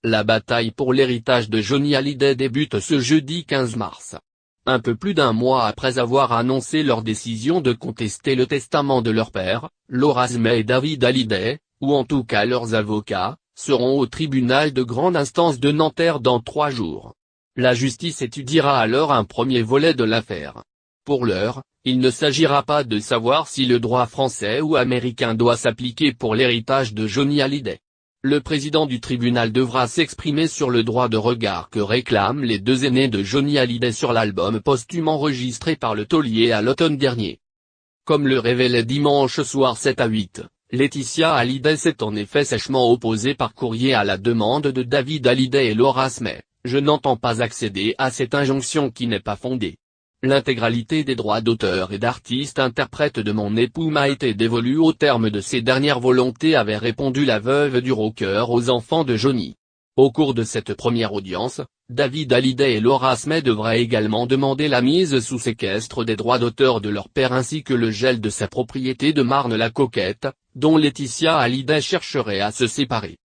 La bataille pour l'héritage de Johnny Hallyday débute ce jeudi 15 mars. Un peu plus d'un mois après avoir annoncé leur décision de contester le testament de leur père, Laura Smay et David Hallyday, ou en tout cas leurs avocats, seront au tribunal de grande instance de Nanterre dans 3 jours. La justice étudiera alors un premier volet de l'affaire. Pour l'heure, il ne s'agira pas de savoir si le droit français ou américain doit s'appliquer pour l'héritage de Johnny Hallyday. Le président du tribunal devra s'exprimer sur le droit de regard que réclament les 2 aînés de Johnny Hallyday sur l'album posthume enregistré par le taulier à l'automne dernier. Comme le révélait dimanche soir 7 à 8, Laetitia Hallyday s'est en effet sèchement opposée par courrier à la demande de David Hallyday et Laura Smay. « Je n'entends pas accéder à cette injonction qui n'est pas fondée. L'intégralité des droits d'auteur et d'artiste-interprète de mon époux m'a été dévolue au terme de ses dernières volontés » avait répondu la veuve du rocker aux enfants de Johnny. Au cours de cette première audience, David Hallyday et Laura Smay devraient également demander la mise sous séquestre des droits d'auteur de leur père ainsi que le gel de sa propriété de Marne-la-Coquette, dont Laetitia Hallyday chercherait à se séparer.